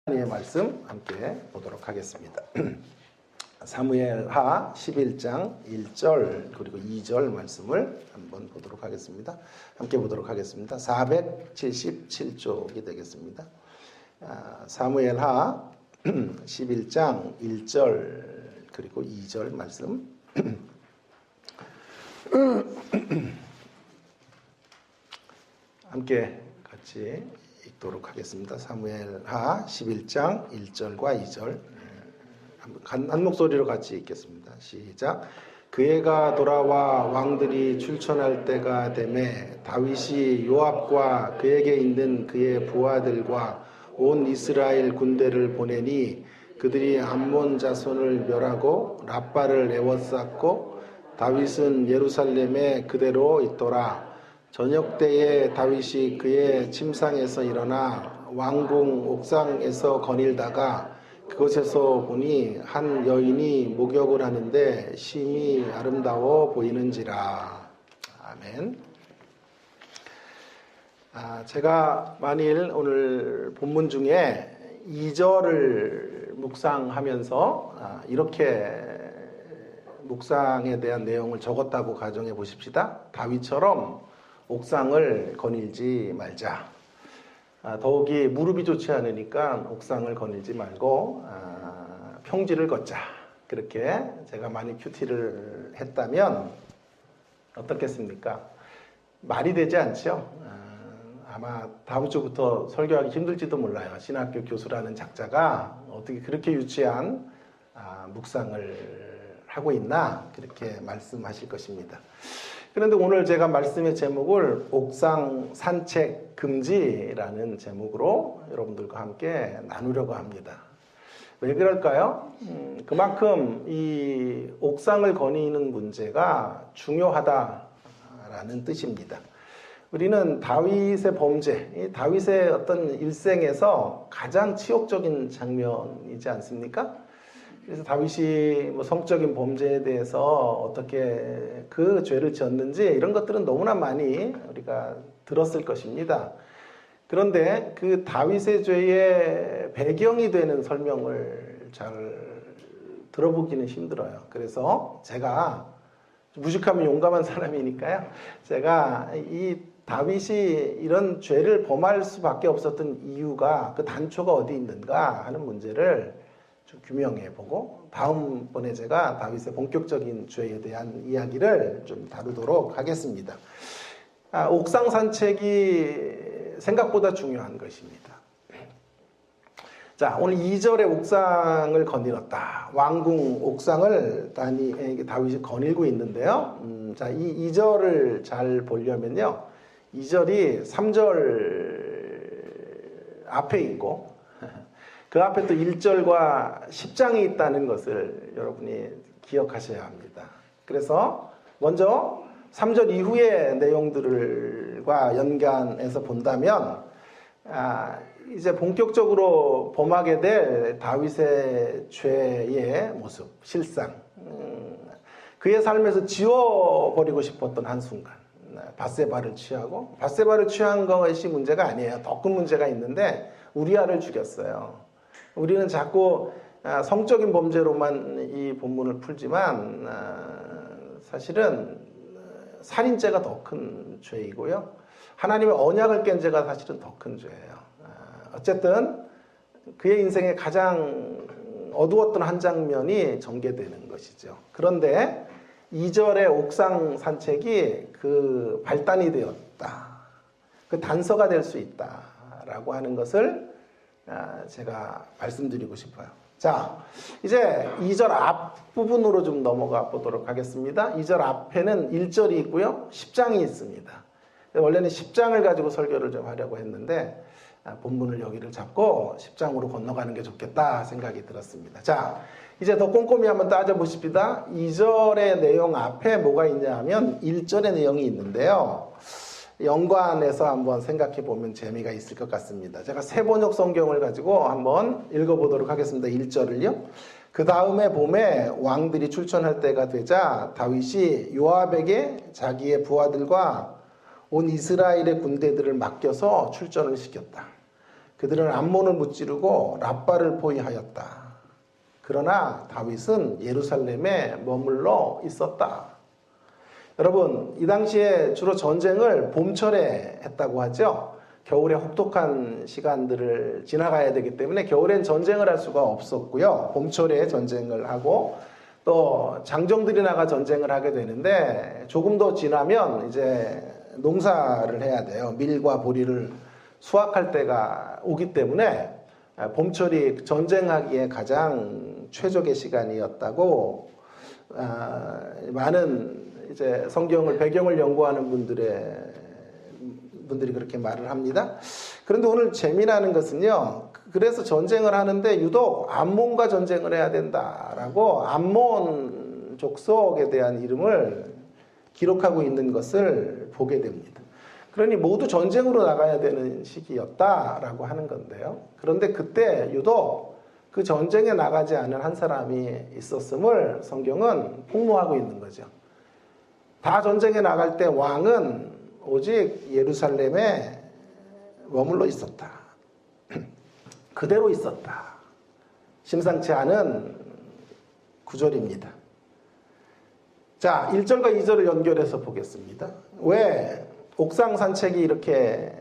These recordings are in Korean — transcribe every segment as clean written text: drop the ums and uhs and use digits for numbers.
하나님의 말씀 함께 보도록 하겠습니다. 사무엘하 11장 1절 그리고 2절 말씀을 한번 보도록 하겠습니다. 함께 보도록 하겠습니다. 477쪽이 되겠습니다. 사무엘하 11장 1절 그리고 2절 말씀 함께 같이 읽도록 하겠습니다. 사무엘하 11장 1절과 2절 한 목소리로 같이 읽겠습니다. 시작. 그 해가 돌아와 왕들이 출전할 때가 되매 다윗이 요압과 그에게 있는 그의 부하들과 온 이스라엘 군대를 보내니 그들이 암몬 자손을 멸하고 랍바를 에워쌌고 다윗은 예루살렘에 그대로 있더라. 저녁 때에 다윗이 그의 침상에서 일어나 왕궁 옥상에서 거닐다가 그곳에서 보니 한 여인이 목욕을 하는데 심히 아름다워 보이는지라. 아멘. 제가 만일 오늘 본문 중에 2절을 묵상하면서 이렇게 묵상에 대한 내용을 적었다고 가정해 보십시다. 다윗처럼 옥상을 거닐지 말자. 더욱이 무릎이 좋지 않으니까 옥상을 거닐지 말고 평지를 걷자. 그렇게 제가 많이 큐티를 했다면 어떻겠습니까? 말이 되지 않죠? 아마 다음 주부터 설교하기 힘들지도 몰라요. 신학교 교수라는 작자가 어떻게 그렇게 유치한 묵상을 하고 있나? 그렇게 말씀하실 것입니다. 그런데 오늘 제가 말씀의 제목을 옥상 산책 금지라는 제목으로 여러분들과 함께 나누려고 합니다. 왜 그럴까요? 그만큼 이 옥상을 거니는 문제가 중요하다라는 뜻입니다. 우리는 다윗의 범죄, 다윗의 어떤 일생에서 가장 치욕적인 장면이지 않습니까? 그래서 다윗이 성적인 범죄에 대해서 어떻게 그 죄를 지었는지 이런 것들은 너무나 많이 우리가 들었을 것입니다. 그런데 그 다윗의 죄의 배경이 되는 설명을 잘 들어보기는 힘들어요. 그래서 제가 무식하면 용감한 사람이니까요. 제가 이 다윗이 이런 죄를 범할 수밖에 없었던 이유가 그 단초가 어디 있는가 하는 문제를 좀 규명해보고 다음번에 제가 다윗의 본격적인 죄에 대한 이야기를 좀 다루도록 하겠습니다. 옥상 산책이 생각보다 중요한 것입니다. 자, 오늘 2절에 옥상을 거닐었다. 왕궁 옥상을 다윗이 거닐고 있는데요. 자, 이 2절을 잘 보려면요. 2절이 3절 앞에 있고 그 앞에 또 1절과 10장이 있다는 것을 여러분이 기억하셔야 합니다. 그래서 먼저 3절 이후의 내용들과 연관해서 본다면 이제 본격적으로 범하게 될 다윗의 죄의 모습, 실상, 그의 삶에서 지워버리고 싶었던 한순간 밧세바를 취하고 밧세바를 취한 것이 문제가 아니에요. 더 큰 문제가 있는데 우리아를 죽였어요. 우리는 자꾸 성적인 범죄로만 이 본문을 풀지만 사실은 살인죄가 더 큰 죄이고요. 하나님의 언약을 깬 죄가 사실은 더 큰 죄예요. 어쨌든 그의 인생의 가장 어두웠던 한 장면이 전개되는 것이죠. 그런데 2절의 옥상 산책이 그 발단이 되었다. 그 단서가 될 수 있다라고 하는 것을 제가 말씀드리고 싶어요. 자, 이제 2절 앞부분으로 좀 넘어가 보도록 하겠습니다. 2절 앞에는 1절이 있고요. 10장이 있습니다. 원래는 10장을 가지고 설교를 좀 하려고 했는데 본문을 여기를 잡고 10장으로 건너가는 게 좋겠다 생각이 들었습니다. 자, 이제 더 꼼꼼히 한번 따져보십시다. 2절의 내용 앞에 뭐가 있냐 하면 1절의 내용이 있는데요. 연관해서 한번 생각해 보면 재미가 있을 것 같습니다. 제가 세번역 성경을 가지고 한번 읽어보도록 하겠습니다. 1절을요. 그 다음에 봄에 왕들이 출전할 때가 되자 다윗이 요압에게 자기의 부하들과 온 이스라엘의 군대들을 맡겨서 출전을 시켰다. 그들은 암몬을 무찌르고 랍바를 포위하였다. 그러나 다윗은 예루살렘에 머물러 있었다. 여러분, 이 당시에 주로 전쟁을 봄철에 했다고 하죠. 겨울에 혹독한 시간들을 지나가야 되기 때문에 겨울엔 전쟁을 할 수가 없었고요. 봄철에 전쟁을 하고 또 장정들이 나가 전쟁을 하게 되는데 조금 더 지나면 이제 농사를 해야 돼요. 밀과 보리를 수확할 때가 오기 때문에 봄철이 전쟁하기에 가장 최적의 시간이었다고 많은 이제 성경을 배경을 연구하는 분들이 그렇게 말을 합니다. 그런데 오늘 재미나는 것은요. 그래서 전쟁을 하는데 유독 암몬과 전쟁을 해야 된다라고 암몬 족속에 대한 이름을 기록하고 있는 것을 보게 됩니다. 그러니 모두 전쟁으로 나가야 되는 시기였다라고 하는 건데요. 그런데 그때 유독 그 전쟁에 나가지 않은 한 사람이 있었음을 성경은 폭로하고 있는 거죠. 다 전쟁에 나갈 때 왕은 오직 예루살렘에 머물러 있었다. 그대로 있었다. 심상치 않은 구절입니다. 자, 1절과 2절을 연결해서 보겠습니다. 왜 옥상 산책이 이렇게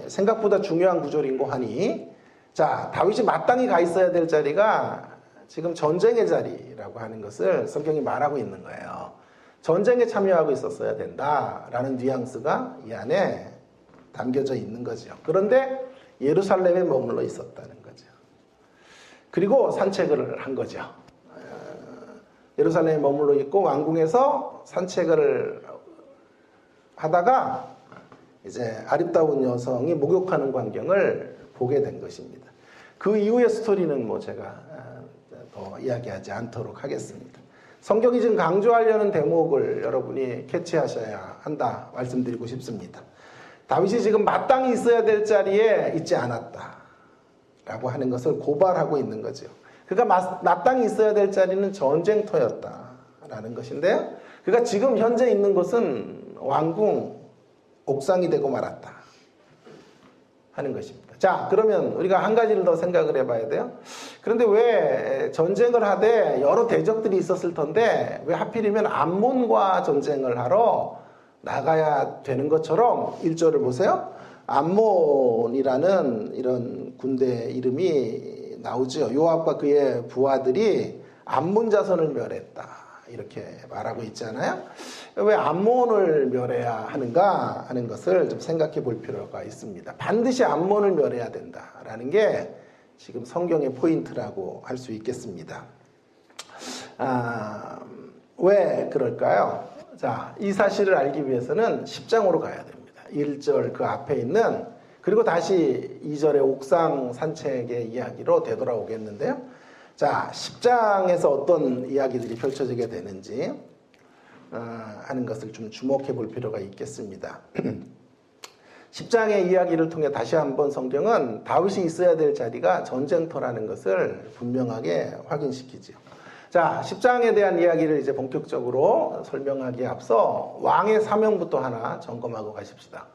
생각보다 중요한 구절인고 하니, 자, 다윗이 마땅히 가 있어야 될 자리가 지금 전쟁의 자리라고 하는 것을 성경이 말하고 있는 거예요. 전쟁에 참여하고 있었어야 된다라는 뉘앙스가 이 안에 담겨져 있는 거죠. 그런데 예루살렘에 머물러 있었다는 거죠. 그리고 산책을 한 거죠. 예루살렘에 머물러 있고 왕궁에서 산책을 하다가 이제 아름다운 여성이 목욕하는 광경을 보게 된 것입니다. 그 이후의 스토리는 뭐 제가 더 이야기하지 않도록 하겠습니다. 성경이 지금 강조하려는 대목을 여러분이 캐치하셔야 한다 말씀드리고 싶습니다. 다윗이 지금 마땅히 있어야 될 자리에 있지 않았다라고 하는 것을 고발하고 있는 거죠. 그가 마땅히 있어야 될 자리는 전쟁터였다라는 것인데요. 그가 지금 현재 있는 곳은 왕궁 옥상이 되고 말았다 하는 것입니다. 자, 그러면 우리가 한 가지를 더 생각을 해봐야 돼요. 그런데 왜 전쟁을 하되 여러 대적들이 있었을 텐데 왜 하필이면 암몬과 전쟁을 하러 나가야 되는 것처럼 1절을 보세요. 암몬이라는 이런 군대 이름이 나오죠. 요압과 그의 부하들이 암몬 자손을 멸했다. 이렇게 말하고 있잖아요. 왜 암몬을 멸해야 하는가 하는 것을 좀 생각해 볼 필요가 있습니다. 반드시 암몬을 멸해야 된다라는 게 지금 성경의 포인트라고 할 수 있겠습니다. 왜 그럴까요? 자, 이 사실을 알기 위해서는 10장으로 가야 됩니다. 1절 그 앞에 있는, 그리고 다시 2절의 옥상 산책의 이야기로 되돌아오겠는데요. 자, 10장에서 어떤 이야기들이 펼쳐지게 되는지 하는 것을 좀 주목해 볼 필요가 있겠습니다. 10장의 이야기를 통해 다시 한번 성경은 다윗이 있어야 될 자리가 전쟁터라는 것을 분명하게 확인시키죠. 자, 10장에 대한 이야기를 이제 본격적으로 설명하기에 앞서 왕의 사명부터 하나 점검하고 가십시다.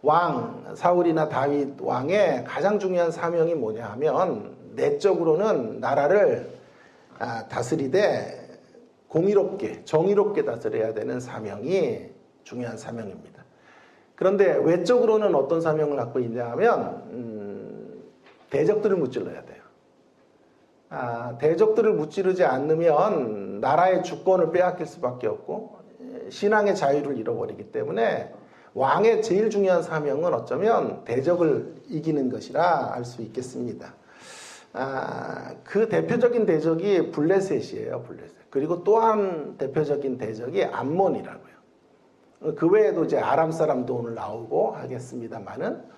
왕, 사울이나 다윗 왕의 가장 중요한 사명이 뭐냐 하면 내적으로는 나라를 다스리되 공의롭게, 정의롭게 다스려야 되는 사명이 중요한 사명입니다. 그런데 외적으로는 어떤 사명을 갖고 있냐 하면 대적들을 무찔러야 돼요. 대적들을 무찌르지 않으면 나라의 주권을 빼앗길 수밖에 없고 신앙의 자유를 잃어버리기 때문에 왕의 제일 중요한 사명은 어쩌면 대적을 이기는 것이라 알 수 있겠습니다. 그 대표적인 대적이 블레셋이에요. 블레셋. 그리고 또한 대표적인 대적이 암몬이라고요. 그 외에도 이제 아람 사람도 오늘 나오고 하겠습니다만은,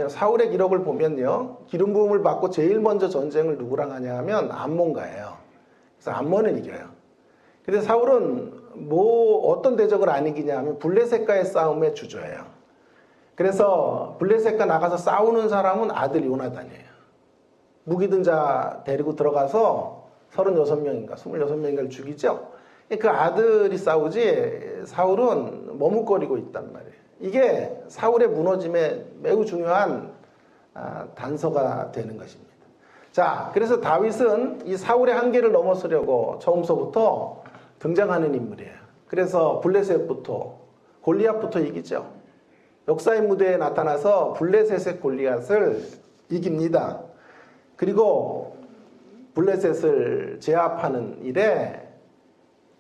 사울의 기록을 보면요, 기름 부음을 받고 제일 먼저 전쟁을 누구랑 하냐 하면 암몬가예요. 그래서 암몬은 이겨요. 근데 사울은 어떤 대적을 안 이기냐 하면 블레셋과의 싸움에 주저해요. 그래서 블레셋과 나가서 싸우는 사람은 아들 요나단이에요. 무기든 자 데리고 들어가서 36명인가 26명인가를 죽이죠. 그 아들이 싸우지 사울은 머뭇거리고 있단 말이에요. 이게 사울의 무너짐에 매우 중요한 단서가 되는 것입니다. 자, 그래서 다윗은 이 사울의 한계를 넘어서려고 처음서부터 등장하는 인물이에요. 그래서 블레셋부터 골리앗부터 이기죠. 역사의 무대에 나타나서 블레셋의 골리앗을 이깁니다. 그리고 블레셋을 제압하는 일에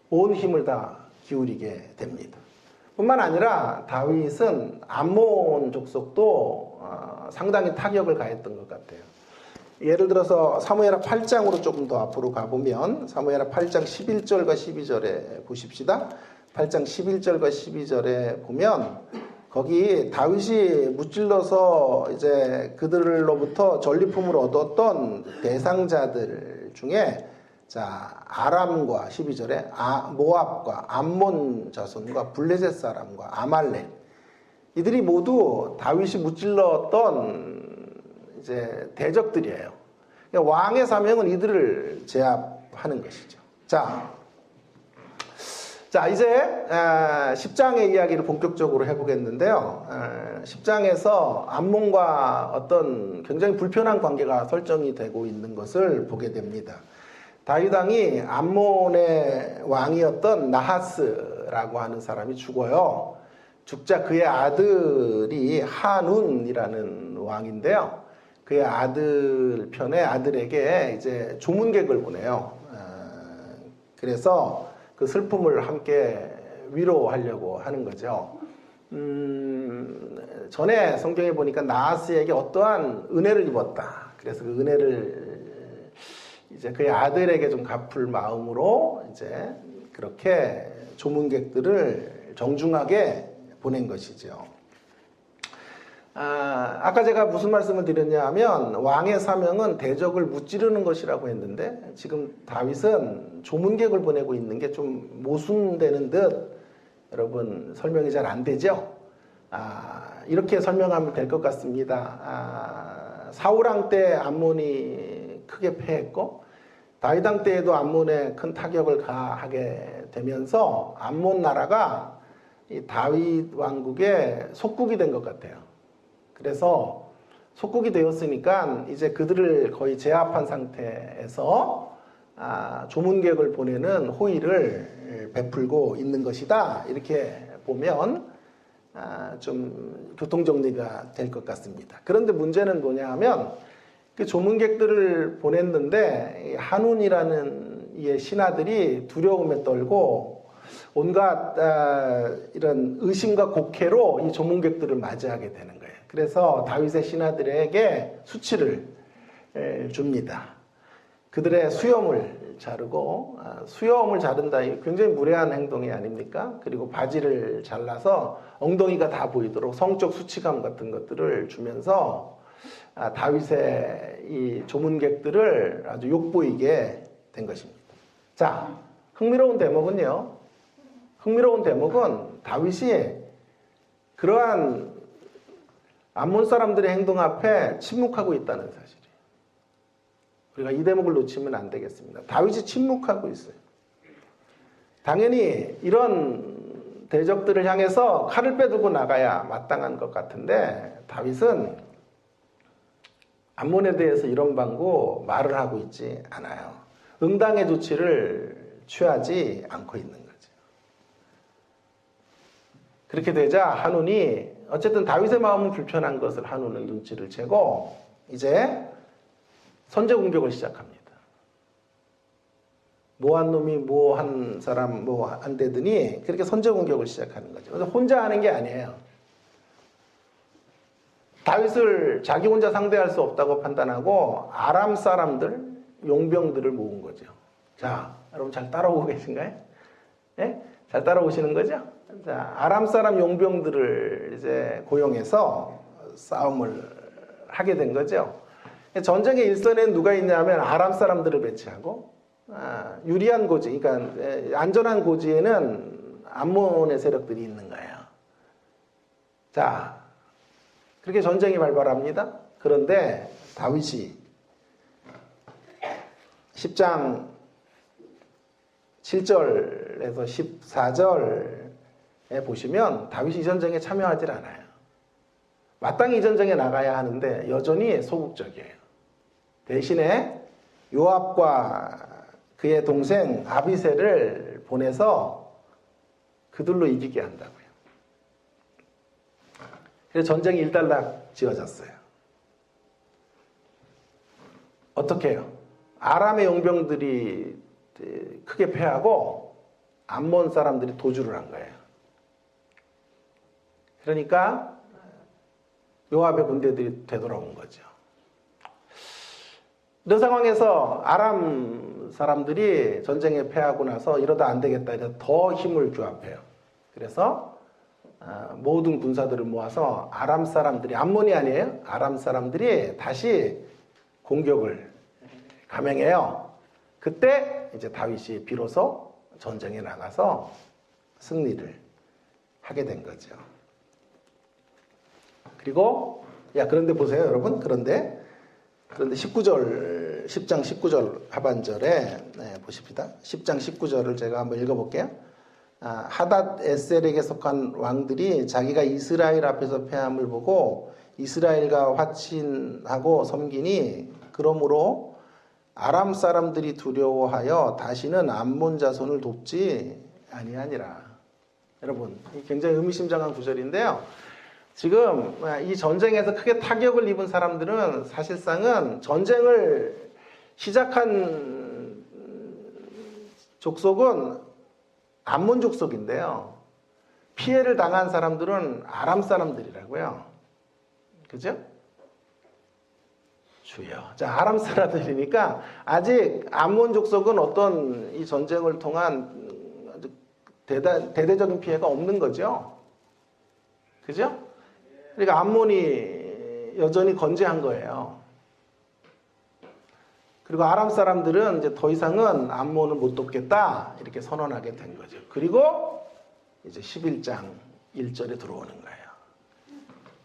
온 힘을 다 기울이게 됩니다. 뿐만 아니라 다윗은 암몬 족속도 상당히 타격을 가했던 것 같아요. 예를 들어서 사무엘하 8장으로 조금 더 앞으로 가보면 사무엘하 8장 11절과 12절에 보십시다. 8장 11절과 12절에 보면 거기 다윗이 무찔러서 이제 그들로부터 전리품을 얻었던 대상자들 중에 자, 아람과 12절에 모압과 암몬 자손과 블레셋 사람과 아말렉 이들이 모두 다윗이 무찔렀던 이제 대적들이에요. 그러니까 왕의 사명은 이들을 제압하는 것이죠. 자, 이제 10장의 이야기를 본격적으로 해보겠는데요. 10장에서 암몬과 어떤 굉장히 불편한 관계가 설정이 되고 있는 것을 보게 됩니다. 다윗 왕이 암몬의 왕이었던 나하스라고 하는 사람이 죽어요. 죽자 그의 아들이 한운이라는 왕인데요. 그의 아들 편에 아들에게 이제 조문객을 보내요. 그래서 그 슬픔을 함께 위로하려고 하는 거죠. 전에 성경에 보니까 나하스에게 어떠한 은혜를 입었다. 그래서 그 은혜를 이제 그의 아들에게 좀 갚을 마음으로 이제 그렇게 조문객들을 정중하게 보낸 것이죠. 아까 제가 무슨 말씀을 드렸냐 하면 왕의 사명은 대적을 무찌르는 것이라고 했는데 지금 다윗은 조문객을 보내고 있는 게 좀 모순되는 듯 여러분 설명이 잘 안 되죠? 이렇게 설명하면 될 것 같습니다. 사울 왕 때 암몬이 크게 패했고 다윗 왕 때에도 암몬에 큰 타격을 가하게 되면서 암몬 나라가 이 다윗 왕국의 속국이 된 것 같아요. 그래서 속국이 되었으니까 이제 그들을 거의 제압한 상태에서 조문객을 보내는 호의를 베풀고 있는 것이다. 이렇게 보면 좀 교통정리가 될 것 같습니다. 그런데 문제는 뭐냐 하면 그 조문객들을 보냈는데 한운이라는 이의 신하들이 두려움에 떨고 온갖 이런 의심과 곡해로 이 조문객들을 맞이하게 되는 거예요. 그래서 다윗의 신하들에게 수치를 줍니다. 그들의 수염을 자르고 수염을 자른다. 굉장히 무례한 행동이 아닙니까? 그리고 바지를 잘라서 엉덩이가 다 보이도록 성적 수치감 같은 것들을 주면서 다윗의 이 조문객들을 아주 욕보이게 된 것입니다. 자, 흥미로운 대목은 다윗이 그러한 암몬 사람들의 행동 앞에 침묵하고 있다는 사실이에요. 우리가 이 대목을 놓치면 안 되겠습니다. 다윗이 침묵하고 있어요. 당연히 이런 대적들을 향해서 칼을 빼들고 나가야 마땅한 것 같은데 다윗은 암몬에 대해서 이런 방구 말을 하고 있지 않아요. 응당의 조치를 취하지 않고 있는 거죠. 그렇게 되자 한운이 어쨌든 다윗의 마음은 불편한 것을 한운은 눈치를 채고 이제 선제 공격을 시작합니다. 뭐한 놈이 뭐한 사람 뭐 안 되더니 그렇게 선제 공격을 시작하는 거죠. 그래서 혼자 하는 게 아니에요. 다윗을 자기 혼자 상대할 수 없다고 판단하고 아람 사람들, 용병들을 모은 거죠. 자, 여러분 잘 따라오고 계신가요? 예? 잘 따라오시는 거죠? 자, 아람 사람 용병들을 이제 고용해서 싸움을 하게 된 거죠. 전쟁의 일선에는 누가 있냐면 아람 사람들을 배치하고 유리한 고지, 그러니까 안전한 고지에는 암몬의 세력들이 있는 거예요. 자, 그렇게 전쟁이 발발합니다. 그런데 다윗이 10장 7절에서 14절에 보시면 다윗이 이 전쟁에 참여하지 않아요. 마땅히 이 전쟁에 나가야 하는데 여전히 소극적이에요. 대신에 요압과 그의 동생 아비새를 보내서 그들로 이기게 한다고요. 그래서 전쟁이 일단락 지어졌어요. 어떻게 해요? 아람의 용병들이 크게 패하고 암몬 사람들이 도주를 한 거예요. 그러니까 요압의 군대들이 되돌아온 거죠. 이런 상황에서 아람 사람들이 전쟁에 패하고 나서 이러다 안 되겠다 해서 더 힘을 규합해요. 그래서 모든 군사들을 모아서 아람 사람들이, 암몬이 아니에요. 아람 사람들이 다시 공격을 감행해요. 그때 이제 다윗이 비로소 전쟁에 나가서 승리를 하게 된 거죠. 그리고 그런데 보세요, 여러분. 그런데 10장 19절 하반절에 보십니다. 10장 19절을 제가 한번 읽어볼게요. 하닷 에셀에게 속한 왕들이 자기가 이스라엘 앞에서 패함을 보고 이스라엘과 화친하고 섬기니 그러므로 아람 사람들이 두려워하여 다시는 암몬 자손을 돕지 아니하니라. 여러분, 굉장히 의미심장한 구절인데요. 지금 이 전쟁에서 크게 타격을 입은 사람들은 사실상은 전쟁을 시작한 족속은 암몬 족속인데요. 피해를 당한 사람들은 아람 사람들이라고요. 그죠? 주여. 자, 아람 사람들이니까 아직 암몬 족속은 어떤 이 전쟁을 통한 아주 대대적인 피해가 없는 거죠. 그죠? 그러니까 암몬이 여전히 건재한 거예요. 그리고 아람 사람들은 이제 더 이상은 암몬을 못 돕겠다 이렇게 선언하게 된 거죠. 그리고 이제 11장 1절에 들어오는 거예요.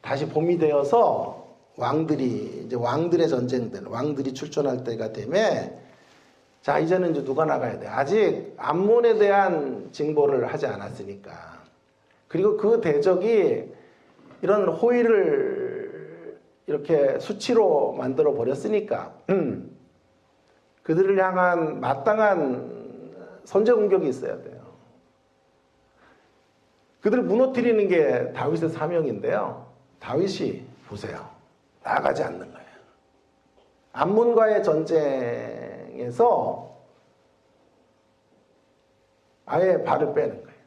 다시 봄이 되어서 이제 왕들의 전쟁들, 왕들이 출전할 때가 되면 자, 이제는 이제 누가 나가야 돼? 아직 암몬에 대한 징벌을 하지 않았으니까. 그리고 그 대적이 이런 호의를 이렇게 수치로 만들어 버렸으니까 그들을 향한 마땅한 선제 공격이 있어야 돼요. 그들을 무너뜨리는 게 다윗의 사명인데요. 다윗이 보세요. 나가지 않는 거예요. 암몬과의 전쟁에서 아예 발을 빼는 거예요.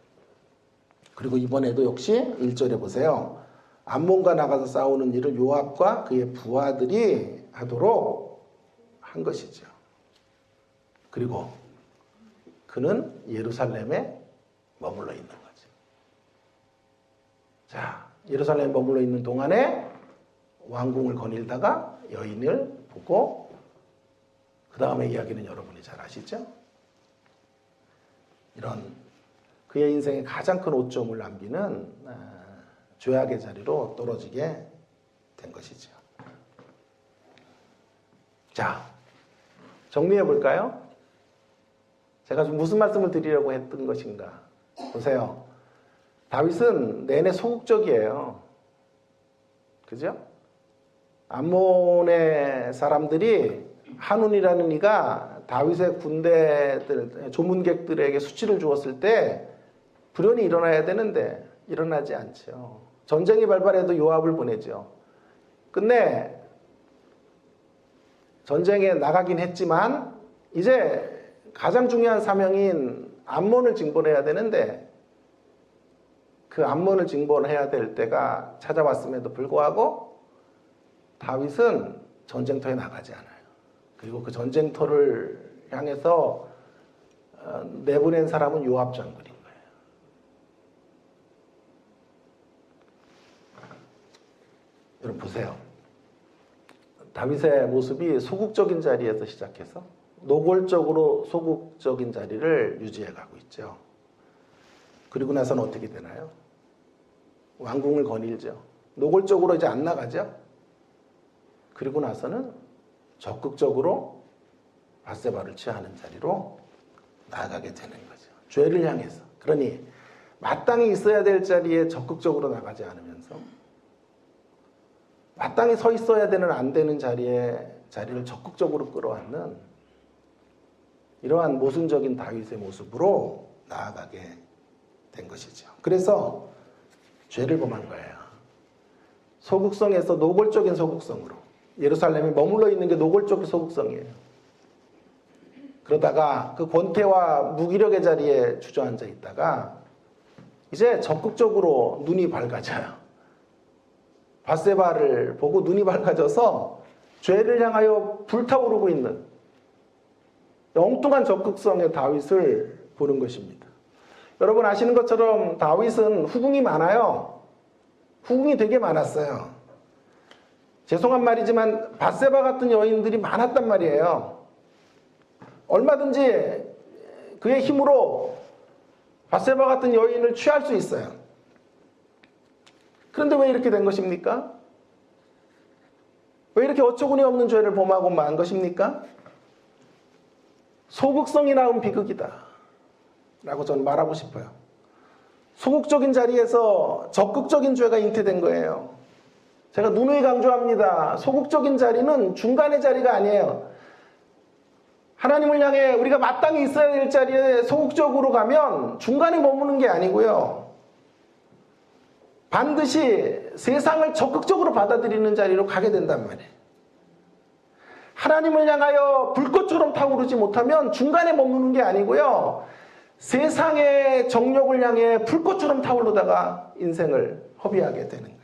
그리고 이번에도 역시 1절에 보세요. 암몬과 나가서 싸우는 일을 요압과 그의 부하들이 하도록 한 것이죠. 그리고 그는 예루살렘에 머물러 있는 거죠. 자, 예루살렘에 머물러 있는 동안에 왕궁을 거닐다가 여인을 보고 그 다음에 이야기는 여러분이 잘 아시죠? 이런 그의 인생에 가장 큰 오점을 남기는 죄악의 자리로 떨어지게 된 것이죠. 자, 정리해 볼까요? 제가 좀 무슨 말씀을 드리려고 했던 것인가? 보세요. 다윗은 내내 소극적이에요. 그죠? 암몬의 사람들이 한운이라는 이가 다윗의 군대들, 조문객들에게 수치를 주었을 때 불연히 일어나야 되는데 일어나지 않죠. 전쟁이 발발해도 요압을 보내죠. 끝내 전쟁에 나가긴 했지만 이제 가장 중요한 사명인 암몬을 징벌해야 되는데 그 암몬을 징벌해야 될 때가 찾아왔음에도 불구하고 다윗은 전쟁터에 나가지 않아요. 그리고 그 전쟁터를 향해서 내보낸 사람은 요압 장군인 거예요. 여러분 보세요. 다윗의 모습이 소극적인 자리에서 시작해서 노골적으로 소극적인 자리를 유지해 가고 있죠. 그리고 나서는 어떻게 되나요? 왕궁을 거닐죠. 노골적으로 이제 안 나가죠. 그리고 나서는 적극적으로 밧세바를 취하는 자리로 나아가게 되는 거죠. 죄를 향해서. 그러니 마땅히 있어야 될 자리에 적극적으로 나가지 않으면서 마땅히 서 있어야 되는 안 되는 자리를 적극적으로 끌어안는 이러한 모순적인 다윗의 모습으로 나아가게 된 것이죠. 그래서 죄를 범한 거예요. 소극성에서 노골적인 소극성으로. 예루살렘에 머물러 있는 게 노골적인 소극성이에요. 그러다가 그 권태와 무기력의 자리에 주저앉아 있다가 이제 적극적으로 눈이 밝아져요. 밧세바를 보고 눈이 밝아져서 죄를 향하여 불타오르고 있는 엉뚱한 적극성의 다윗을 보는 것입니다. 여러분 아시는 것처럼 다윗은 후궁이 많아요. 후궁이 되게 많았어요. 죄송한 말이지만 밧세바 같은 여인들이 많았단 말이에요. 얼마든지 그의 힘으로 밧세바 같은 여인을 취할 수 있어요. 그런데 왜 이렇게 된 것입니까? 왜 이렇게 어처구니 없는 죄를 범하고 만 것입니까? 소극성이 낳은 비극이다 라고 저는 말하고 싶어요. 소극적인 자리에서 적극적인 죄가 잉태된 거예요. 제가 누누이 강조합니다. 소극적인 자리는 중간의 자리가 아니에요. 하나님을 향해 우리가 마땅히 있어야 될 자리에 소극적으로 가면 중간에 머무는 게 아니고요. 반드시 세상을 적극적으로 받아들이는 자리로 가게 된단 말이에요. 하나님을 향하여 불꽃처럼 타오르지 못하면 중간에 머무는 게 아니고요. 세상의 정욕을 향해 불꽃처럼 타오르다가 인생을 허비하게 되는 거예요.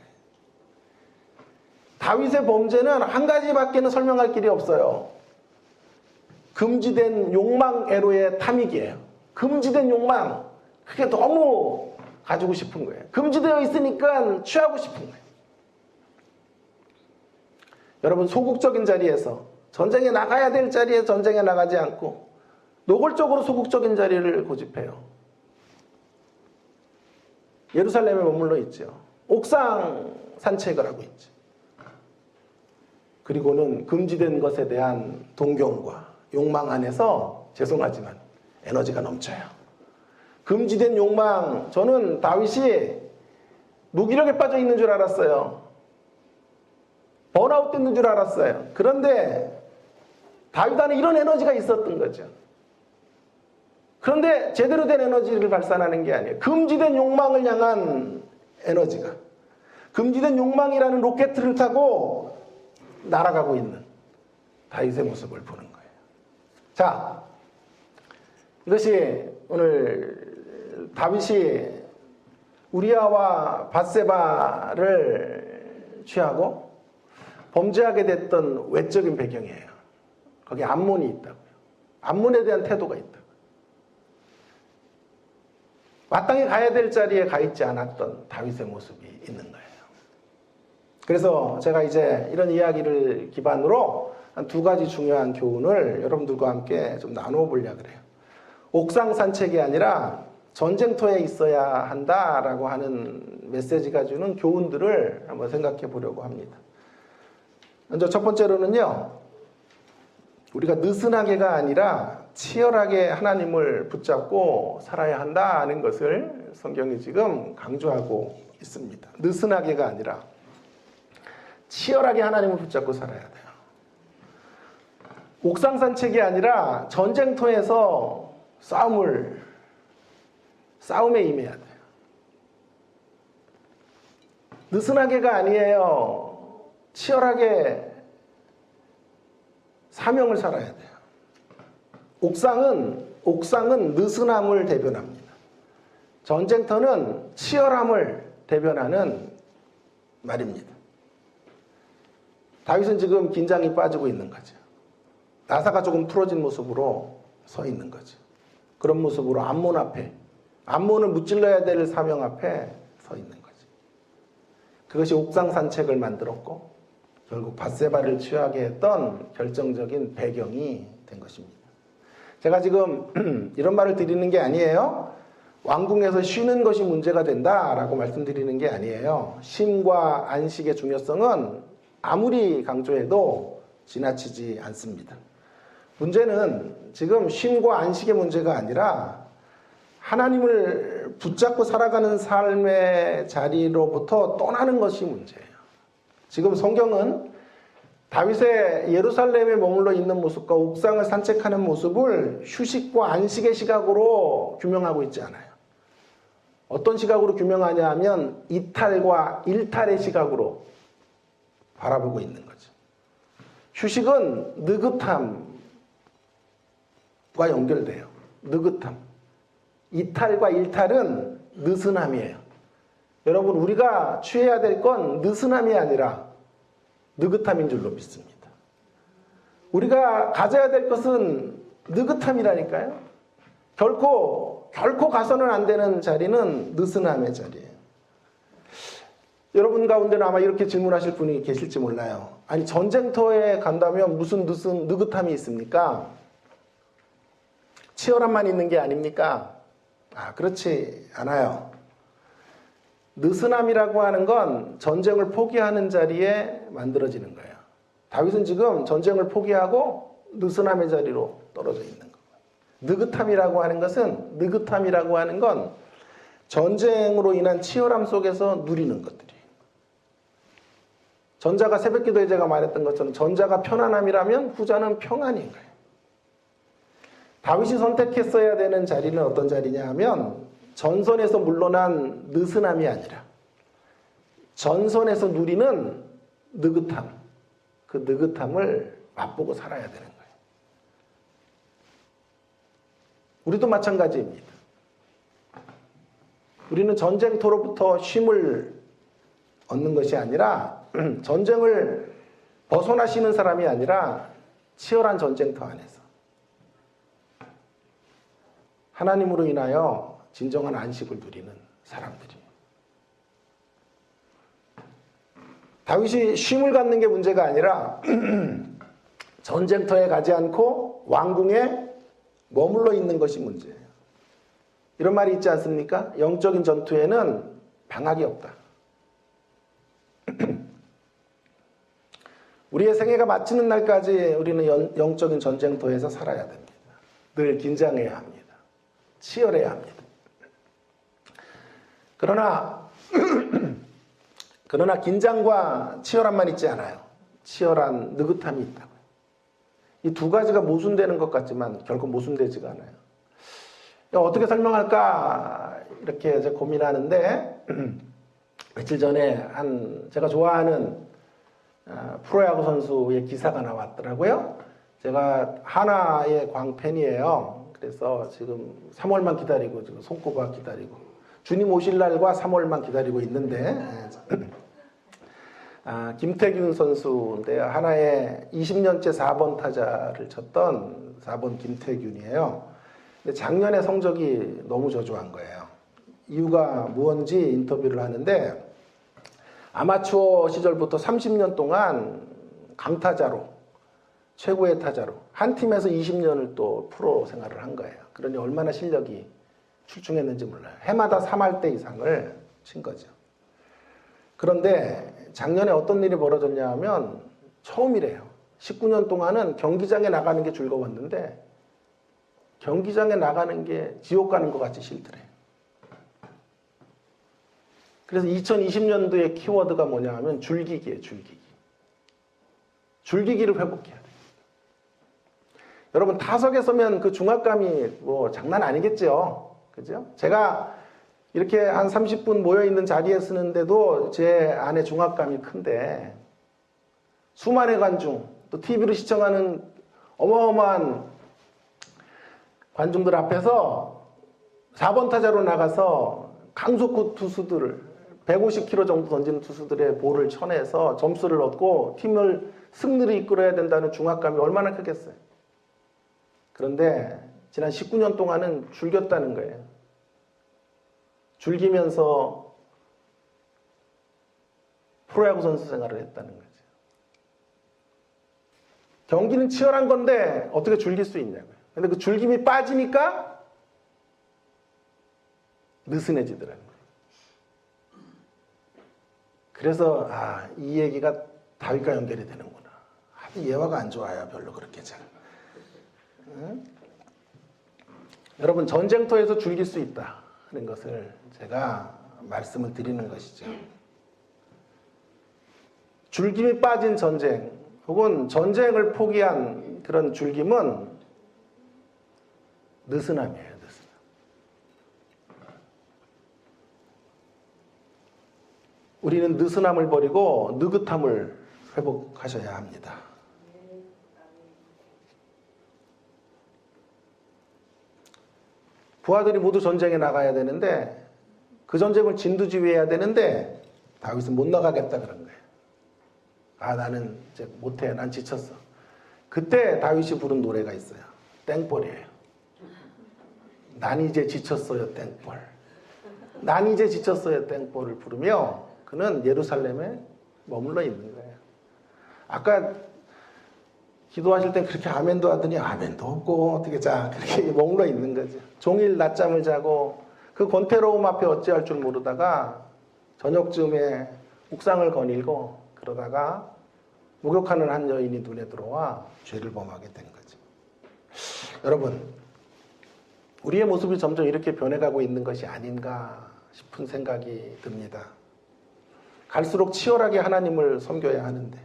다윗의 범죄는 한 가지밖에는 설명할 길이 없어요. 금지된 욕망 애로의 탐닉이에요. 금지된 욕망. 그게 너무 가지고 싶은 거예요. 금지되어 있으니까 취하고 싶은 거예요. 여러분 소극적인 자리에서 전쟁에 나가야 될 자리에 전쟁에 나가지 않고 노골적으로 소극적인 자리를 고집해요. 예루살렘에 머물러 있죠. 옥상 산책을 하고 있죠. 그리고는 금지된 것에 대한 동경과 욕망 안에서 죄송하지만 에너지가 넘쳐요. 금지된 욕망, 저는 다윗이 무기력에 빠져 있는 줄 알았어요. 번아웃 됐는 줄 알았어요. 그런데 다윗 안에 이런 에너지가 있었던 거죠. 그런데 제대로 된 에너지를 발산하는 게 아니에요. 금지된 욕망을 향한 에너지가. 금지된 욕망이라는 로켓을 타고 날아가고 있는 다윗의 모습을 보는 거예요. 자, 이것이 오늘 다윗이 우리아와 밧세바를 취하고 범죄하게 됐던 외적인 배경이에요. 거기에 암몬이 있다고요. 암몬에 대한 태도가 있다고요. 마땅히 가야 될 자리에 가 있지 않았던 다윗의 모습이 있는 거예요. 그래서 제가 이제 이런 이야기를 기반으로 한 두 가지 중요한 교훈을 여러분들과 함께 좀 나누어 보려고 그래요. 옥상 산책이 아니라 전쟁터에 있어야 한다라고 하는 메시지가 주는 교훈들을 한번 생각해 보려고 합니다. 먼저 첫 번째로는요, 우리가 느슨하게가 아니라 치열하게 하나님을 붙잡고 살아야 한다는 것을 성경이 지금 강조하고 있습니다. 느슨하게가 아니라 치열하게 하나님을 붙잡고 살아야 돼요. 옥상 산책이 아니라 전쟁터에서 싸움에 임해야 돼요. 느슨하게가 아니에요. 치열하게 사명을 살아야 돼요. 옥상은 느슨함을 대변합니다. 전쟁터는 치열함을 대변하는 말입니다. 다윗은 지금 긴장이 빠지고 있는 거죠. 나사가 조금 풀어진 모습으로 서 있는 거죠. 그런 모습으로 암몬을 무찔러야 될 사명 앞에 서 있는 거죠. 그것이 옥상 산책을 만들었고 결국 밧세바를 취하게 했던 결정적인 배경이 된 것입니다. 제가 지금 이런 말을 드리는 게 아니에요. 왕궁에서 쉬는 것이 문제가 된다라고 말씀드리는 게 아니에요. 쉼과 안식의 중요성은 아무리 강조해도 지나치지 않습니다. 문제는 지금 쉼과 안식의 문제가 아니라 하나님을 붙잡고 살아가는 삶의 자리로부터 떠나는 것이 문제예요. 지금 성경은 다윗의 예루살렘에 머물러 있는 모습과 옥상을 산책하는 모습을 휴식과 안식의 시각으로 규명하고 있지 않아요. 어떤 시각으로 규명하냐 하면 이탈과 일탈의 시각으로 바라보고 있는 거죠. 휴식은 느긋함과 연결돼요. 느긋함. 이탈과 일탈은 느슨함이에요. 여러분, 우리가 취해야 될 건 느슨함이 아니라 느긋함인 줄로 믿습니다. 우리가 가져야 될 것은 느긋함이라니까요. 결코 가서는 안 되는 자리는 느슨함의 자리예요. 여러분 가운데는 아마 이렇게 질문하실 분이 계실지 몰라요. 아니, 전쟁터에 간다면 무슨 느긋함이 있습니까? 치열함만 있는 게 아닙니까? 그렇지 않아요. 느슨함이라고 하는 건 전쟁을 포기하는 자리에 만들어지는 거예요. 다윗은 지금 전쟁을 포기하고 느슨함의 자리로 떨어져 있는 거예요. 느긋함이라고 하는 건 전쟁으로 인한 치열함 속에서 누리는 것들이에요. 전자가 새벽기도에 제가 말했던 것처럼 전자가 편안함이라면 후자는 평안인 거예요. 다윗이 선택했어야 되는 자리는 어떤 자리냐 하면 전선에서 물러난 느슨함이 아니라 전선에서 누리는 느긋함, 그 느긋함을 맛보고 살아야 되는 거예요. 우리도 마찬가지입니다. 우리는 전쟁터로부터 쉼을 얻는 것이 아니라 전쟁을 벗어나시는 사람이 아니라 치열한 전쟁터 안에서 하나님으로 인하여 진정한 안식을 누리는 사람들이에요. 다윗이 쉼을 갖는 게 문제가 아니라 전쟁터에 가지 않고 왕궁에 머물러 있는 것이 문제예요. 이런 말이 있지 않습니까? 영적인 전투에는 방학이 없다. 우리의 생애가 마치는 날까지 우리는 영적인 전쟁터에서 살아야 됩니다. 늘 긴장해야 합니다. 치열해야 합니다. 그러나 긴장과 치열함만 있지 않아요. 치열한 느긋함이 있다고요. 이 두 가지가 모순되는 것 같지만 결코 모순되지가 않아요. 어떻게 설명할까 이렇게 제가 고민하는데 며칠 전에 제가 좋아하는 프로야구 선수의 기사가 나왔더라고요. 제가 하나의 광팬이에요. 그래서 지금 3월만 기다리고 지금 손꼽아 기다리고 주님 오실 날과 3월만 기다리고 있는데 김태균 선수인데요. 하나의 20년째 4번 타자를 쳤던 4번 김태균이에요. 근데 작년에 성적이 너무 저조한 거예요. 이유가 무언지 인터뷰를 하는데 아마추어 시절부터 30년 동안 강타자로 최고의 타자로 한 팀에서 20년을 또 프로 생활을 한 거예요. 그러니 얼마나 실력이 출중했는지 몰라요. 해마다 3할대 이상을 친 거죠. 그런데 작년에 어떤 일이 벌어졌냐 하면 처음이래요. 19년 동안은 경기장에 나가는 게 즐거웠는데 경기장에 나가는 게 지옥 가는 것 같이 싫더래요. 그래서 2020년도의 키워드가 뭐냐 하면 줄기기예요. 줄기기. 줄기기를 회복해야 돼요. 여러분 타석에 서면 그 중압감이 뭐 장난 아니겠죠. 그죠? 제가 이렇게 한 30분 모여있는 자리에 쓰는데도 제 안에 중압감이 큰데 수많은 관중, 또 TV로 시청하는 어마어마한 관중들 앞에서 4번 타자로 나가서 강속구 투수들을 150km 정도 던지는 투수들의 볼을 쳐내서 점수를 얻고 팀을 승리를 이끌어야 된다는 중압감이 얼마나 크겠어요. 그런데 지난 19년 동안은 즐겼다는 거예요. 즐기면서 프로야구 선수 생활을 했다는 거죠. 경기는 치열한 건데 어떻게 즐길 수 있냐고요. 근데 그 즐김이 빠지니까 느슨해지더라고요. 그래서 이 얘기가 다윗과 연결이 되는구나. 예화가 안 좋아요. 별로 그렇게 잘. 여러분, 전쟁터에서 즐길 수 있다는 것을 제가 말씀을 드리는 것이죠. 즐김이 빠진 전쟁 혹은 전쟁을 포기한 그런 즐김은 느슨함이에요. 느슨함. 우리는 느슨함을 버리고 느긋함을 회복하셔야 합니다. 부하들이 모두 전쟁에 나가야 되는데 그 전쟁을 진두지휘해야 되는데 다윗은 못 나가겠다 그런 거예요. 아, 나는 이제 못해. 난 지쳤어. 그때 다윗이 부른 노래가 있어요. 땡벌이에요. 난 이제 지쳤어요. 땡벌. 난 이제 지쳤어요. 땡벌을 부르며 그는 예루살렘에 머물러 있는 거예요. 아까 기도하실 땐 그렇게 아멘도 하더니 아멘도 없고 어떻게 자 그렇게 머물러 있는 거죠. 종일 낮잠을 자고 그 권태로움 앞에 어찌할 줄 모르다가 저녁쯤에 옥상을 거닐고 그러다가 목욕하는 한 여인이 눈에 들어와 죄를 범하게 된 거죠. 여러분, 우리의 모습이 점점 이렇게 변해가고 있는 것이 아닌가 싶은 생각이 듭니다. 갈수록 치열하게 하나님을 섬겨야 하는데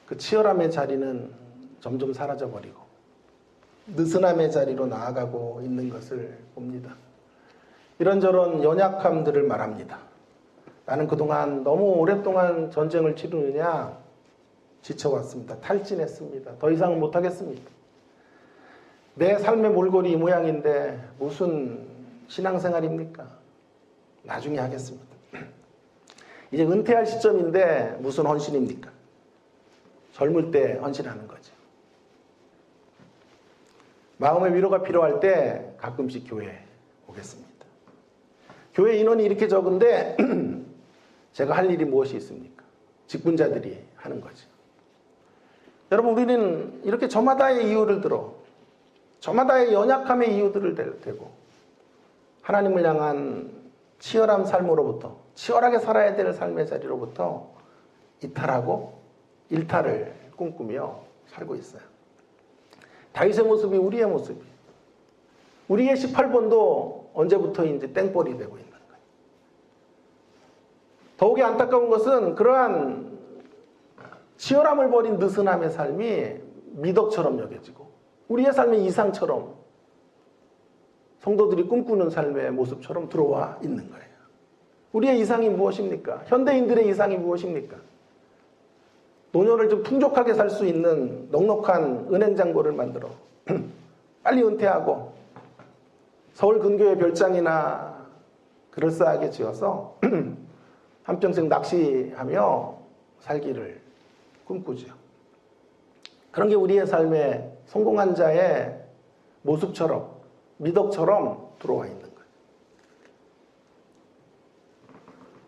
그 치열함의 자리는 점점 사라져버리고 느슨함의 자리로 나아가고 있는 것을 봅니다. 이런저런 연약함들을 말합니다. 나는 그동안 너무 오랫동안 전쟁을 치르느냐 지쳐왔습니다. 탈진했습니다. 더 이상은 못하겠습니다. 내 삶의 몰골이 이 모양인데 무슨 신앙생활입니까? 나중에 하겠습니다. 이제 은퇴할 시점인데 무슨 헌신입니까? 젊을 때 헌신하는 거죠. 마음의 위로가 필요할 때 가끔씩 교회에 오겠습니다. 교회 인원이 이렇게 적은데 제가 할 일이 무엇이 있습니까? 직분자들이 하는 거죠. 여러분, 우리는 이렇게 저마다의 이유를 들어 저마다의 연약함의 이유들을 대고 하나님을 향한 치열한 삶으로부터 치열하게 살아야 될 삶의 자리로부터 이탈하고 일탈을 꿈꾸며 살고 있어요. 다윗의 모습이 우리의 모습이 우리의 18번도 언제부터인지 땡벌이 되고 있는 거예요. 더욱이 안타까운 것은 그러한 치열함을 버린 느슨함의 삶이 미덕처럼 여겨지고 우리의 삶의 이상처럼 성도들이 꿈꾸는 삶의 모습처럼 들어와 있는 거예요. 우리의 이상이 무엇입니까? 현대인들의 이상이 무엇입니까? 노년을 좀 풍족하게 살 수 있는 넉넉한 은행장고를 만들어 빨리 은퇴하고 서울 근교의 별장이나 그럴싸하게 지어서 한평생 낚시하며 살기를 꿈꾸죠. 그런 게 우리의 삶에 성공한 자의 모습처럼 미덕처럼 들어와 있는 거예요.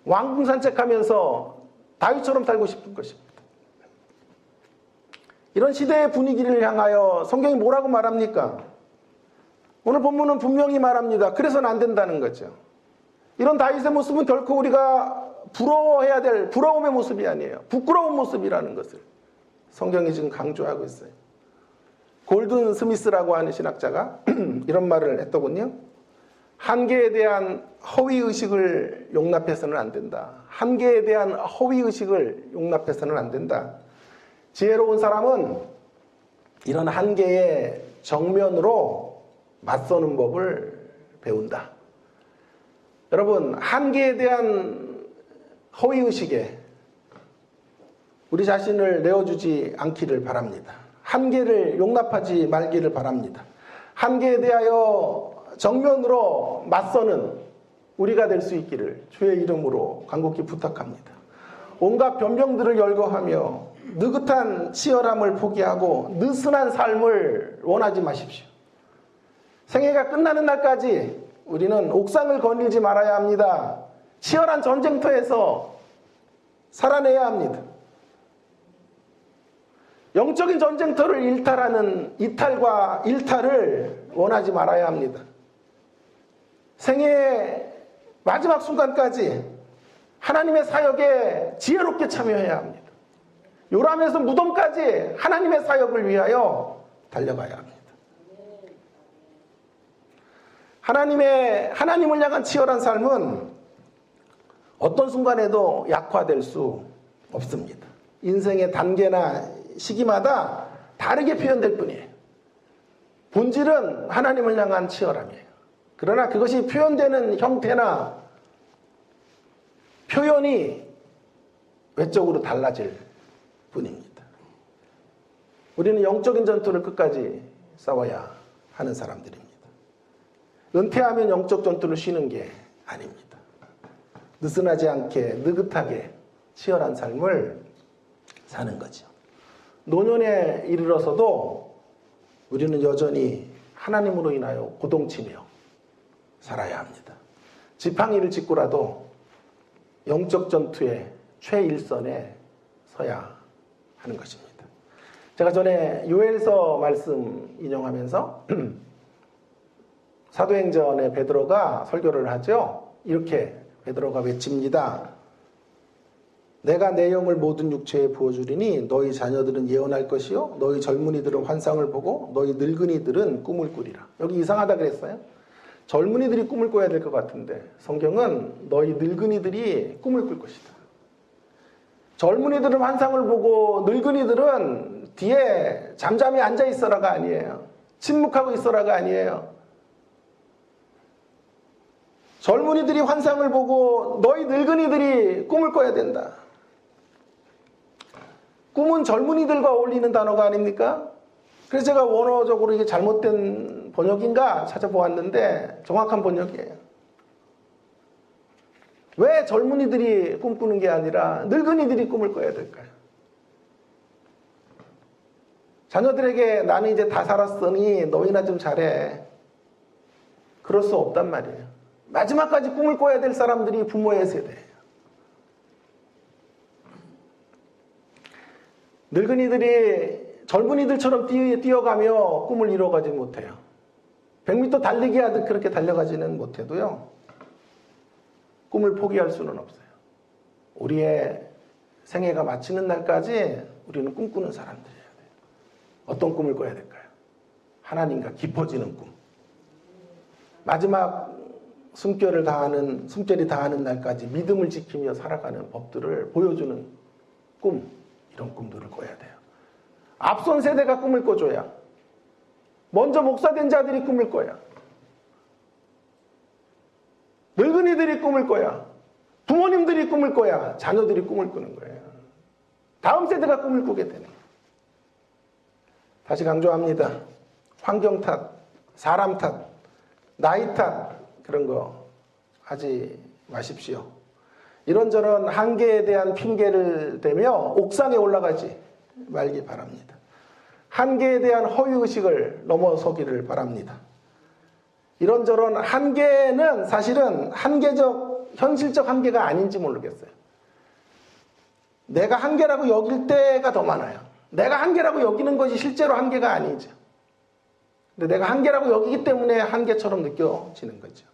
왕궁 산책하면서 다윗처럼 살고 싶은 것입니다. 이런 시대의 분위기를 향하여 성경이 뭐라고 말합니까? 오늘 본문은 분명히 말합니다. 그래서는 안 된다는 거죠. 이런 다윗의 모습은 결코 우리가 부러워해야 될 부러움의 모습이 아니에요. 부끄러운 모습이라는 것을 성경이 지금 강조하고 있어요. 골든 스미스라고 하는 신학자가 이런 말을 했더군요. 한계에 대한 허위의식을 용납해서는 안 된다. 한계에 대한 허위의식을 용납해서는 안 된다. 지혜로운 사람은 이런 한계에 정면으로 맞서는 법을 배운다. 여러분, 한계에 대한 허위의식에 우리 자신을 내어주지 않기를 바랍니다. 한계를 용납하지 말기를 바랍니다. 한계에 대하여 정면으로 맞서는 우리가 될 수 있기를 주의 이름으로 간곡히 부탁합니다. 온갖 변명들을 열거하며 느긋한 치열함을 포기하고 느슨한 삶을 원하지 마십시오. 생애가 끝나는 날까지 우리는 옥상을 거닐지 말아야 합니다. 치열한 전쟁터에서 살아내야 합니다. 영적인 전쟁터를 일탈하는 이탈과 일탈을 원하지 말아야 합니다. 생애의 마지막 순간까지 하나님의 사역에 지혜롭게 참여해야 합니다. 요람에서 무덤까지 하나님의 사역을 위하여 달려가야 합니다. 하나님을 향한 치열한 삶은 어떤 순간에도 약화될 수 없습니다. 인생의 단계나 시기마다 다르게 표현될 뿐이에요. 본질은 하나님을 향한 치열함이에요. 그러나 그것이 표현되는 형태나 표현이 외적으로 달라질 뿐입니다. 우리는 영적인 전투를 끝까지 싸워야 하는 사람들입니다. 은퇴하면 영적 전투를 쉬는 게 아닙니다. 느슨하지 않게 느긋하게 치열한 삶을 사는 거죠. 노년에 이르러서도 우리는 여전히 하나님으로 인하여 고동치며 살아야 합니다. 지팡이를 짚고라도 영적 전투의 최일선에 서야 하는 것입니다. 제가 전에 요엘서 말씀 인용하면서 사도행전에 베드로가 설교를 하죠. 이렇게 베드로가 외칩니다. 내가 내 영을 모든 육체에 부어주리니 너희 자녀들은 예언할 것이요 너희 젊은이들은 환상을 보고 너희 늙은이들은 꿈을 꾸리라. 여기 이상하다 그랬어요. 젊은이들이 꿈을 꿔야 될 것 같은데 성경은 너희 늙은이들이 꿈을 꿀 것이다. 젊은이들은 환상을 보고 늙은이들은 뒤에 잠잠히 앉아 있어라가 아니에요. 침묵하고 있어라가 아니에요. 젊은이들이 환상을 보고 너희 늙은이들이 꿈을 꿔야 된다. 꿈은 젊은이들과 어울리는 단어가 아닙니까? 그래서 제가 원어적으로 이게 잘못된 번역인가 찾아보았는데 정확한 번역이에요. 왜 젊은이들이 꿈꾸는 게 아니라 늙은이들이 꿈을 꿔야 될까요? 자녀들에게 나는 이제 다 살았으니 너희나 좀 잘해. 그럴 수 없단 말이에요. 마지막까지 꿈을 꿔야 될 사람들이 부모의 세대예요. 늙은이들이 젊은이들처럼 뛰어가며 꿈을 이뤄가지 못해요. 100m 달리기 하듯 그렇게 달려가지는 못해도요. 꿈을 포기할 수는 없어요. 우리의 생애가 마치는 날까지 우리는 꿈꾸는 사람들이어야 돼요. 어떤 꿈을 꿔야 될까요? 하나님과 깊어지는 꿈. 마지막 숨결이 다하는 날까지 믿음을 지키며 살아가는 법들을 보여주는 꿈, 이런 꿈들을 꿔야 돼요. 앞선 세대가 꿈을 꿔줘야, 먼저 목사된 자들이 꿈을 꿔야, 늙은이들이 꿈을 꿔야, 부모님들이 꿈을 꿔야 자녀들이 꿈을 꾸는 거예요. 다음 세대가 꿈을 꾸게 되는 거예요. 다시 강조합니다. 환경 탓, 사람 탓, 나이 탓 그런 거 하지 마십시오. 이런저런 한계에 대한 핑계를 대며 옥상에 올라가지 말기 바랍니다. 한계에 대한 허위의식을 넘어서기를 바랍니다. 이런저런 한계는 사실은 현실적 한계가 아닌지 모르겠어요. 내가 한계라고 여길 때가 더 많아요. 내가 한계라고 여기는 것이 실제로 한계가 아니죠. 근데 내가 한계라고 여기기 때문에 한계처럼 느껴지는 거죠.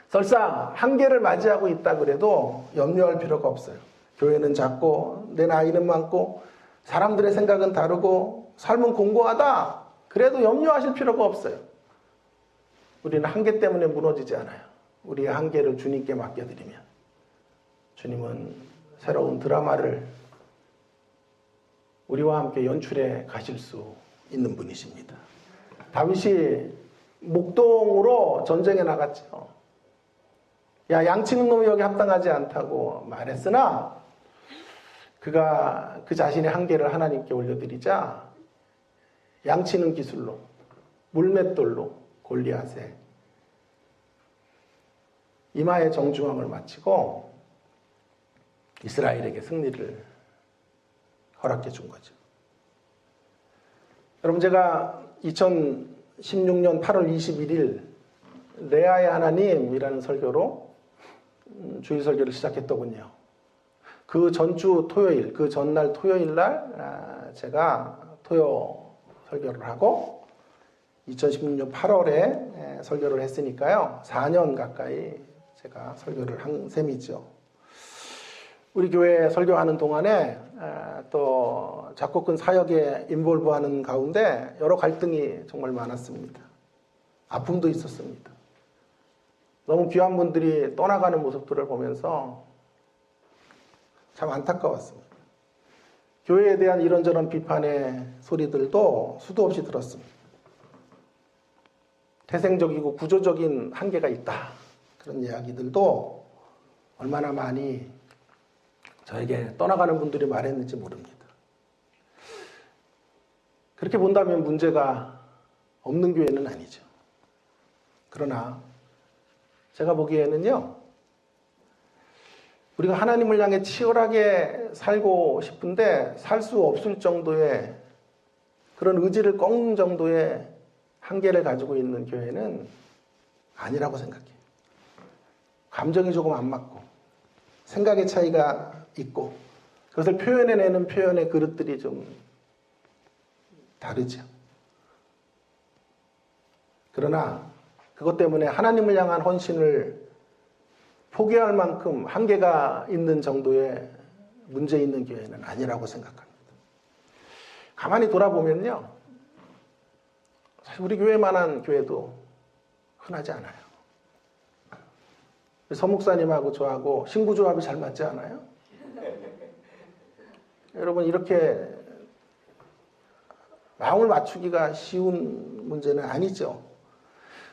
설사 한계를 맞이하고 있다 그래도 염려할 필요가 없어요. 교회는 작고 내 나이는 많고 사람들의 생각은 다르고 삶은 공고하다. 그래도 염려하실 필요가 없어요. 우리는 한계 때문에 무너지지 않아요. 우리의 한계를 주님께 맡겨드리면 주님은 새로운 드라마를 우리와 함께 연출해 가실 수 있는 분이십니다. 다윗이 목동으로 전쟁에 나갔죠. 야, 양치는 놈이 여기 합당하지 않다고 말했으나 그가 그 자신의 한계를 하나님께 올려드리자 양치는 기술로 물맷돌로 골리앗의 이마에 정중앙을 마치고 이스라엘에게 승리를 허락해 준 거죠. 여러분, 제가 2016년 8월 21일 레아의 하나님이라는 설교로 주일 설교를 시작했더군요. 그 전주 토요일, 그 전날 토요일 날 제가 토요 설교를 하고 2016년 8월에 설교를 했으니까요. 4년 가까이 제가 설교를 한 셈이죠. 우리 교회 설교하는 동안에 또 작곡근 사역에 인볼브하는 가운데 여러 갈등이 정말 많았습니다. 아픔도 있었습니다. 너무 귀한 분들이 떠나가는 모습들을 보면서 참 안타까웠습니다. 교회에 대한 이런저런 비판의 소리들도 수도 없이 들었습니다. 태생적이고 구조적인 한계가 있다. 그런 이야기들도 얼마나 많이 저에게 떠나가는 분들이 말했는지 모릅니다. 그렇게 본다면 문제가 없는 교회는 아니죠. 그러나 제가 보기에는요, 우리가 하나님을 향해 치열하게 살고 싶은데 살 수 없을 정도의 그런 의지를 꺾는 정도의 한계를 가지고 있는 교회는 아니라고 생각해요. 감정이 조금 안 맞고 생각의 차이가 있고 그것을 표현해내는 표현의 그릇들이 좀 다르죠. 그러나 그것 때문에 하나님을 향한 헌신을 포기할 만큼 한계가 있는 정도의 문제 있는 교회는 아니라고 생각합니다. 가만히 돌아보면요, 사실 우리 교회만한 교회도 흔하지 않아요. 서목사님하고 저하고 신구조합이 잘 맞지 않아요? 여러분, 이렇게 마음을 맞추기가 쉬운 문제는 아니죠.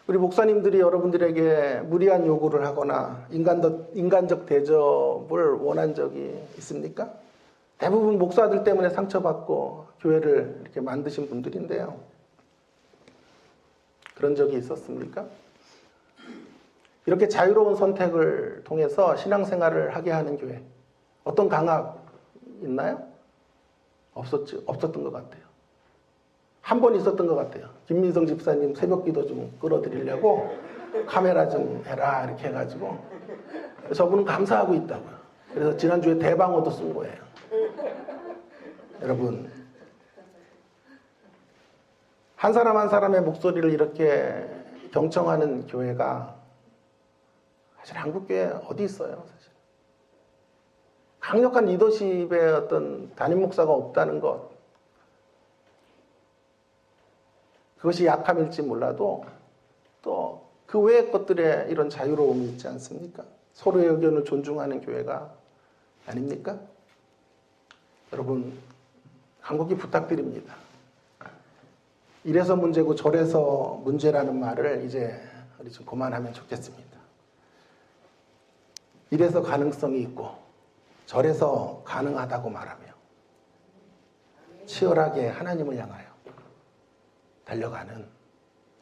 우리 목사님들이 여러분들에게 무리한 요구를 하거나 인간적 대접을 원한 적이 있습니까? 대부분 목사들 때문에 상처받고 교회를 이렇게 만드신 분들인데요. 그런 적이 있었습니까? 이렇게 자유로운 선택을 통해서 신앙생활을 하게 하는 교회, 어떤 강압 있나요? 없었던 것 같아요. 한 번 있었던 것 같아요. 김민성 집사님 새벽기도 좀 끌어드리려고 카메라 좀 해라 이렇게 해가지고 저분은 감사하고 있다고요. 그래서 지난주에 대방어도 쓴 거예요. 여러분, 한 사람 한 사람의 목소리를 이렇게 경청하는 교회가 사실 한국교회 어디 있어요? 사실 강력한 리더십의 어떤 담임 목사가 없다는 것, 그것이 약함일지 몰라도 또 그 외의 것들에 이런 자유로움이 있지 않습니까? 서로의 의견을 존중하는 교회가 아닙니까? 여러분, 간곡히 부탁드립니다. 이래서 문제고 저래서 문제라는 말을 이제 우리 좀 그만하면 좋겠습니다. 이래서 가능성이 있고 저래서 가능하다고 말하며 치열하게 하나님을 향하여 달려가는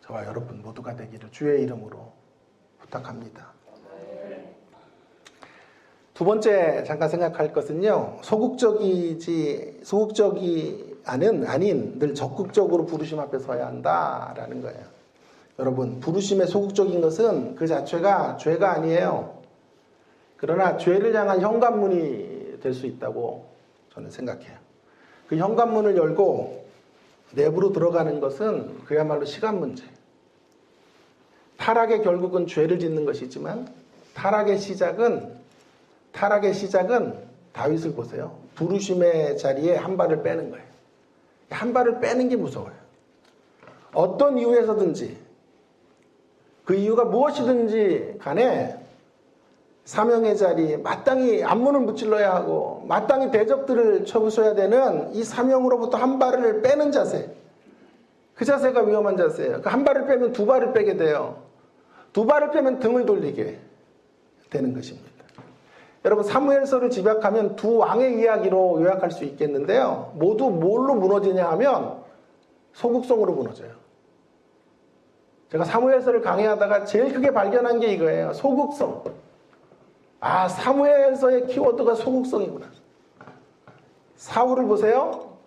저와 여러분 모두가 되기를 주의 이름으로 부탁합니다. 두 번째 잠깐 생각할 것은요, 소극적이 아닌 늘 적극적으로 부르심 앞에 서야 한다라는 거예요. 여러분, 부르심에 소극적인 것은 그 자체가 죄가 아니에요. 그러나 죄를 향한 현관문이 될 수 있다고 저는 생각해요. 그 현관문을 열고 내부로 들어가는 것은 그야말로 시간 문제. 타락의 결국은 죄를 짓는 것이지만 타락의 시작은 다윗을 보세요. 부르심의 자리에 한 발을 빼는 거예요. 한 발을 빼는 게 무서워요. 어떤 이유에서든지 그 이유가 무엇이든지 간에 사명의 자리, 마땅히 안문을 무찔러야 하고 마땅히 대적들을 쳐부숴야 되는 이 사명으로부터 한 발을 빼는 자세, 그 자세가 위험한 자세예요. 그 한 발을 빼면 두 발을 빼게 돼요. 두 발을 빼면 등을 돌리게 되는 것입니다. 여러분, 사무엘서를 집약하면 두 왕의 이야기로 요약할 수 있겠는데요, 모두 뭘로 무너지냐 하면 소극성으로 무너져요. 제가 사무엘서를 강의하다가 제일 크게 발견한 게 이거예요. 소극성. 아, 사무엘서의 키워드가 소극성이구나. 사울을 보세요.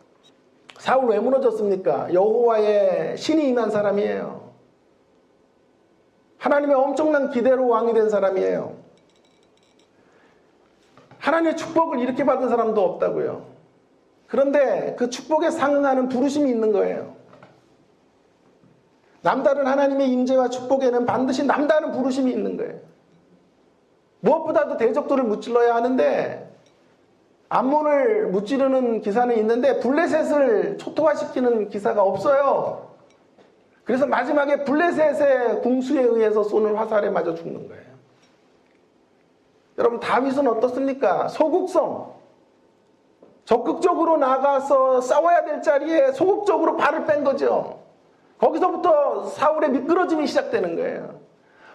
사울 왜 무너졌습니까? 여호와의 신이 임한 사람이에요. 하나님의 엄청난 기대로 왕이 된 사람이에요. 하나님의 축복을 이렇게 받은 사람도 없다고요. 그런데 그 축복에 상응하는 부르심이 있는 거예요. 남다른 하나님의 임재와 축복에는 반드시 남다른 부르심이 있는 거예요. 무엇보다도 대적들을 무찔러야 하는데 암몬을 무찌르는 기사는 있는데 블레셋을 초토화시키는 기사가 없어요. 그래서 마지막에 블레셋의 궁수에 의해서 쏘는 화살에 맞아 죽는 거예요. 여러분, 다윗은 어떻습니까? 소극성. 적극적으로 나가서 싸워야 될 자리에 소극적으로 발을 뺀 거죠. 거기서부터 사울의 미끄러짐이 시작되는 거예요.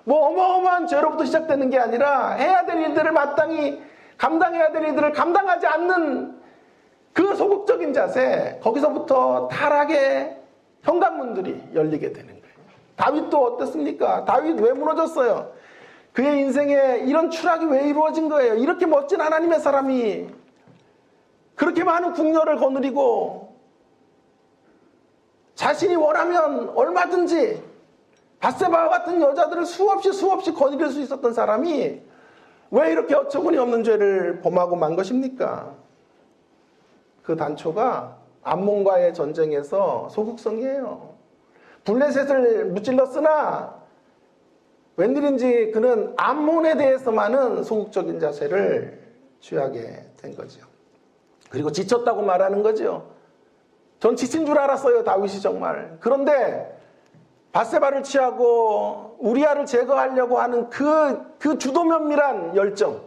뭐 어마어마한 죄로부터 시작되는 게 아니라 해야 될 일들을 마땅히 감당해야 될 일들을 감당하지 않는 그 소극적인 자세, 거기서부터 타락의 현관문들이 열리게 되는 거예요. 다윗도 어땠습니까? 다윗 왜 무너졌어요? 그의 인생에 이런 추락이 왜 이루어진 거예요? 이렇게 멋진 하나님의 사람이 그렇게 많은 궁녀를 거느리고 자신이 원하면 얼마든지 밧세바와 같은 여자들을 수없이 거느릴 수 있었던 사람이 왜 이렇게 어처구니 없는 죄를 범하고 만 것입니까? 그 단초가 암몬과의 전쟁에서 소극성이에요. 블레셋을 무찔렀으나 웬일인지 그는 암몬에 대해서만은 소극적인 자세를 취하게 된 거죠. 그리고 지쳤다고 말하는 거죠. 전 지친 줄 알았어요, 다윗이 정말. 그런데 밧세바를 취하고 우리아를 제거하려고 하는 그 주도면밀한 열정,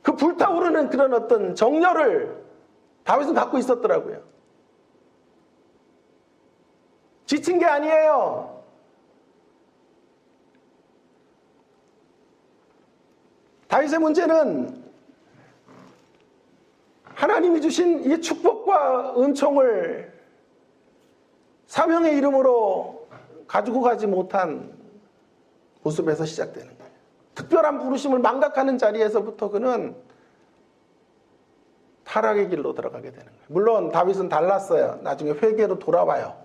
그 불타오르는 그런 어떤 정열을 다윗은 갖고 있었더라고요. 지친 게 아니에요. 다윗의 문제는 하나님이 주신 이 축복과 은총을 사명의 이름으로 가지고 가지 못한 모습에서 시작되는 거예요. 특별한 부르심을 망각하는 자리에서부터 그는 타락의 길로 들어가게 되는 거예요. 물론 다윗은 달랐어요. 나중에 회개로 돌아와요.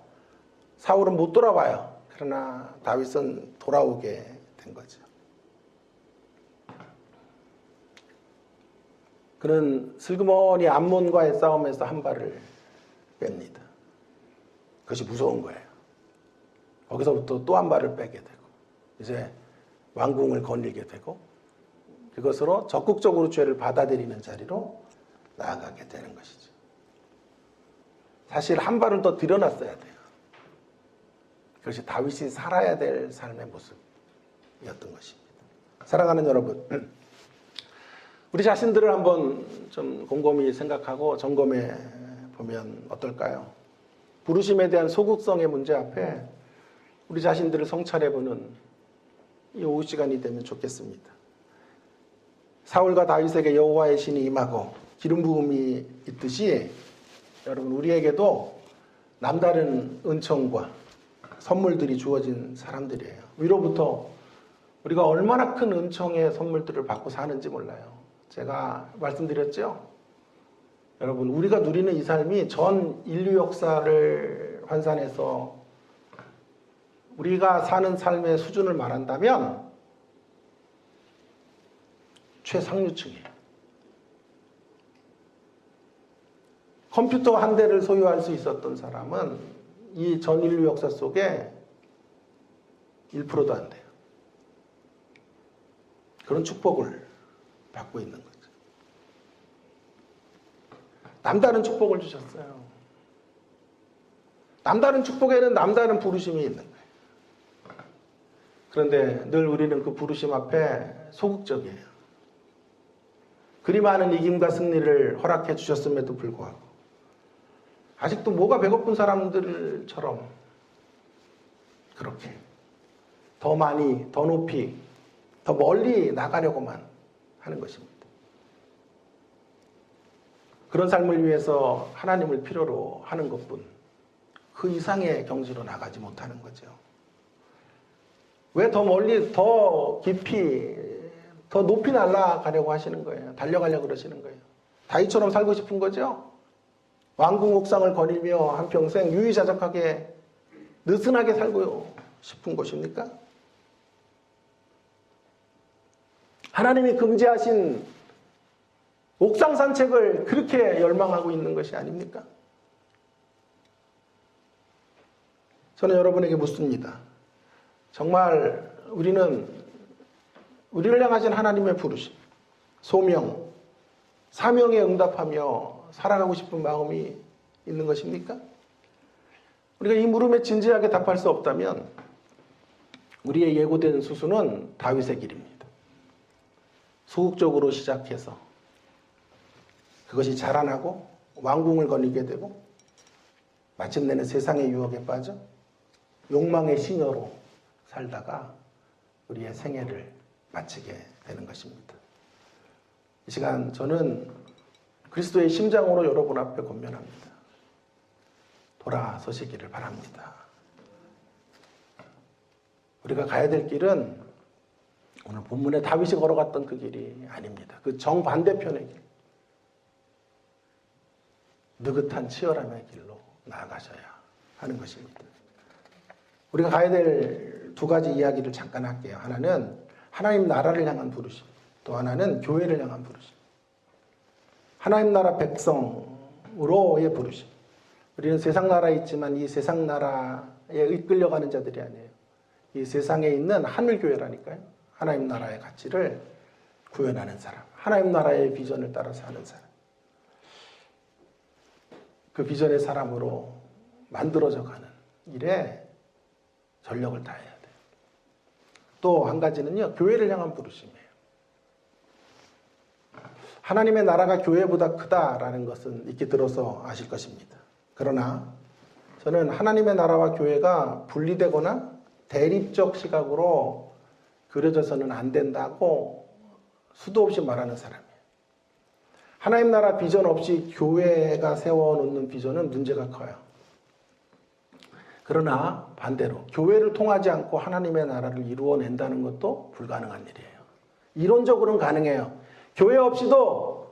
사울은 못 돌아와요. 그러나 다윗은 돌아오게 된 거죠. 그는 슬그머니 암몬과의 싸움에서 한 발을 뺍니다. 그것이 무서운 거예요. 거기서부터 또 한 발을 빼게 되고 이제 왕궁을 거닐게 되고 그것으로 적극적으로 죄를 받아들이는 자리로 나아가게 되는 것이죠. 사실 한 발은 더 들여놨어야 돼요. 그것이 다윗이 살아야 될 삶의 모습이었던 것입니다. 사랑하는 여러분, 우리 자신들을 한번 좀 곰곰이 생각하고 점검해 보면 어떨까요? 부르심에 대한 소극성의 문제 앞에 우리 자신들을 성찰해보는 이 오후 시간이 되면 좋겠습니다. 사울과 다윗에게 여호와의 신이 임하고 기름 부음이 있듯이 여러분 우리에게도 남다른 은총과 선물들이 주어진 사람들이에요. 위로부터 우리가 얼마나 큰 은총의 선물들을 받고 사는지 몰라요. 제가 말씀드렸죠? 여러분 우리가 누리는 이 삶이 전 인류 역사를 환산해서 우리가 사는 삶의 수준을 말한다면 최상류층이에요. 컴퓨터 한 대를 소유할 수 있었던 사람은 이 전 인류 역사 속에 1%도 안 돼요. 그런 축복을 받고 있는 거죠. 남다른 축복을 주셨어요. 남다른 축복에는 남다른 부르심이 있는 거예요. 그런데 늘 우리는 그 부르심 앞에 소극적이에요. 그리 많은 이김과 승리를 허락해 주셨음에도 불구하고 아직도 뭐가 배고픈 사람들처럼 그렇게 더 많이, 더 높이, 더 멀리 나가려고만 하는 것입니다. 그런 삶을 위해서 하나님을 필요로 하는 것뿐 그 이상의 경지로 나가지 못하는 거죠. 왜 더 멀리, 더 깊이, 더 높이 날아가려고 하시는 거예요? 달려가려고 그러시는 거예요. 다윗처럼 살고 싶은 거죠? 왕궁 옥상을 거닐며 한평생 유유자적하게 느슨하게 살고 싶은 것입니까? 하나님이 금지하신 옥상 산책을 그렇게 열망하고 있는 것이 아닙니까? 저는 여러분에게 묻습니다. 정말 우리는 우리를 향하신 하나님의 부르심, 소명, 사명에 응답하며 살아가고 싶은 마음이 있는 것입니까? 우리가 이 물음에 진지하게 답할 수 없다면 우리의 예고된 수순은 다윗의 길입니다. 소극적으로 시작해서 그것이 자라나고 왕궁을 거니게 되고 마침내는 세상의 유혹에 빠져 욕망의 시녀로 살다가 우리의 생애를 마치게 되는 것입니다. 이 시간 저는 그리스도의 심장으로 여러분 앞에 권면합니다. 돌아서시기를 바랍니다. 우리가 가야 될 길은 오늘 본문에 다윗이 걸어갔던 그 길이 아닙니다. 그 정반대편의 길. 느긋한 치열함의 길로 나아가셔야 하는 것입니다. 우리가 가야 될 두 가지 이야기를 잠깐 할게요. 하나는 하나님 나라를 향한 부르심, 또 하나는 교회를 향한 부르심. 하나님 나라 백성으로의 부르심. 우리는 세상 나라에 있지만 이 세상 나라에 이끌려가는 자들이 아니에요. 이 세상에 있는 하늘교회라니까요. 하나님 나라의 가치를 구현하는 사람, 하나님 나라의 비전을 따라 사는 사람. 그 비전의 사람으로 만들어져 가는 일에 전력을 다해야 돼요. 또 한 가지는요, 교회를 향한 부르심이에요. 하나님의 나라가 교회보다 크다라는 것은 익히 들어서 아실 것입니다. 그러나 저는 하나님의 나라와 교회가 분리되거나 대립적 시각으로 그려져서는 안 된다고 수도 없이 말하는 사람이에요. 하나님 나라 비전 없이 교회가 세워놓는 비전은 문제가 커요. 그러나 반대로 교회를 통하지 않고 하나님의 나라를 이루어낸다는 것도 불가능한 일이에요. 이론적으로는 가능해요. 교회 없이도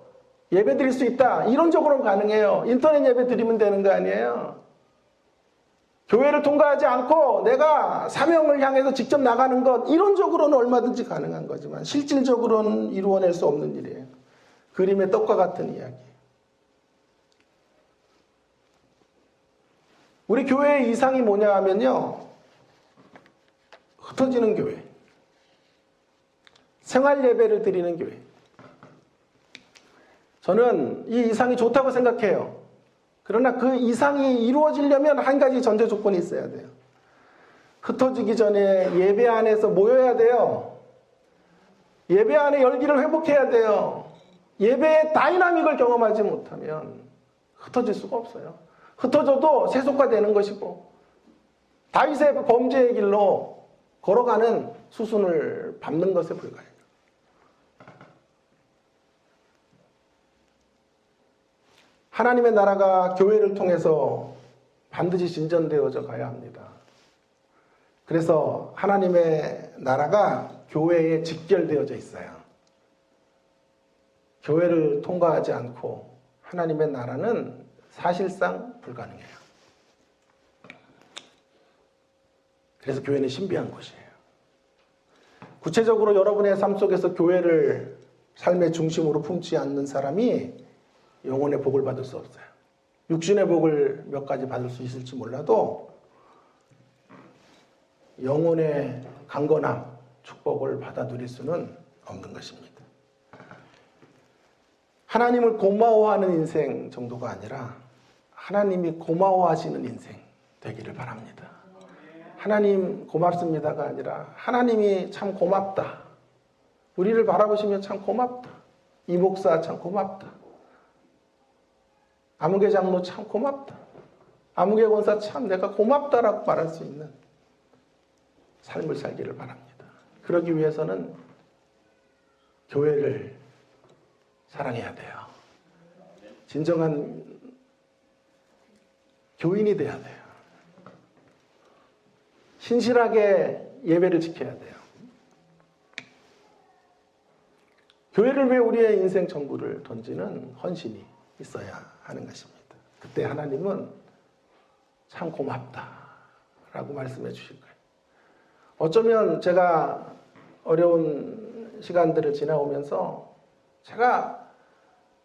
예배 드릴 수 있다. 이론적으로는 가능해요. 인터넷 예배 드리면 되는 거 아니에요. 교회를 통과하지 않고 내가 사명을 향해서 직접 나가는 것, 이론적으로는 얼마든지 가능한 거지만 실질적으로는 이루어낼 수 없는 일이에요. 그림의 떡과 같은 이야기. 우리 교회의 이상이 뭐냐 하면요, 흩어지는 교회, 생활 예배를 드리는 교회. 저는 이 이상이 좋다고 생각해요. 그러나 그 이상이 이루어지려면 한 가지 전제 조건이 있어야 돼요. 흩어지기 전에 예배 안에서 모여야 돼요. 예배 안에 열기를 회복해야 돼요. 예배의 다이나믹을 경험하지 못하면 흩어질 수가 없어요. 흩어져도 세속화되는 것이고 다윗의 범죄의 길로 걸어가는 수순을 밟는 것에 불과해요. 하나님의 나라가 교회를 통해서 반드시 진전되어져 가야 합니다. 그래서 하나님의 나라가 교회에 직결되어져 있어요. 교회를 통과하지 않고 하나님의 나라는 사실상 불가능해요. 그래서 교회는 신비한 곳이에요. 구체적으로 여러분의 삶 속에서 교회를 삶의 중심으로 품지 않는 사람이 영혼의 복을 받을 수 없어요. 육신의 복을 몇 가지 받을 수 있을지 몰라도 영혼의 강건함, 축복을 받아 누릴 수는 없는 것입니다. 하나님을 고마워하는 인생 정도가 아니라 하나님이 고마워하시는 인생 되기를 바랍니다. 하나님 고맙습니다가 아니라 하나님이 참 고맙다. 우리를 바라보시면 참 고맙다. 이 목사 참 고맙다. 아무개 장로 참 고맙다. 아무개 권사 참 내가 고맙다라고 말할 수 있는 삶을 살기를 바랍니다. 그러기 위해서는 교회를 사랑해야 돼요. 진정한 교인이 돼야 돼요. 신실하게 예배를 지켜야 돼요. 교회를 위해 우리의 인생 전부를 던지는 헌신이 있어야 하는 것입니다. 그때 하나님은 참 고맙다라고 말씀해 주실 거예요. 어쩌면 제가 어려운 시간들을 지나오면서 제가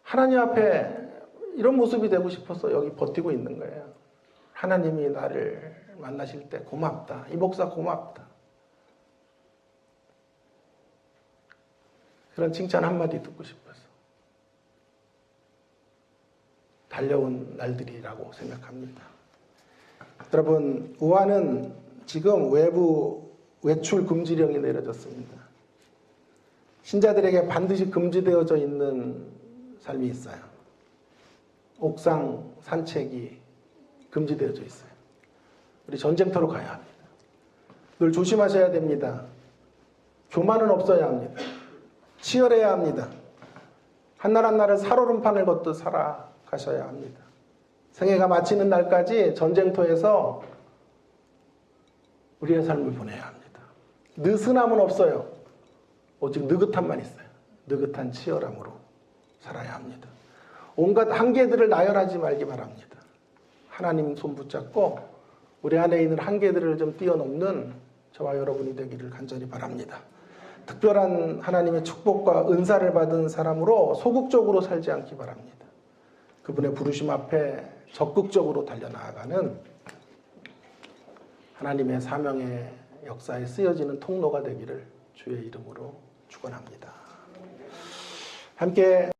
하나님 앞에 이런 모습이 되고 싶어서 여기 버티고 있는 거예요. 하나님이 나를 만나실 때 고맙다. 이 목사 고맙다. 그런 칭찬 한마디 듣고 싶어서 달려온 날들이라고 생각합니다. 여러분, 우한은 지금 외부 외출 금지령이 내려졌습니다. 신자들에게 반드시 금지되어져 있는 삶이 있어요. 옥상 산책이 금지되어져 있어요. 우리 전쟁터로 가야 합니다. 늘 조심하셔야 됩니다. 교만은 없어야 합니다. 치열해야 합니다. 한날 한날을 살얼음판을 걷듯 살아가셔야 합니다. 생애가 마치는 날까지 전쟁터에서 우리의 삶을 보내야 합니다. 느슨함은 없어요. 오직 느긋함만 있어요. 느긋한 치열함으로 살아야 합니다. 온갖 한계들을 나열하지 말기 바랍니다. 하나님 손 붙잡고 우리 안에 있는 한계들을 좀 뛰어넘는 저와 여러분이 되기를 간절히 바랍니다. 특별한 하나님의 축복과 은사를 받은 사람으로 소극적으로 살지 않기 바랍니다. 그분의 부르심 앞에 적극적으로 달려나가는 하나님의 사명의 역사에 쓰여지는 통로가 되기를 주의 이름으로 축원합니다. 함께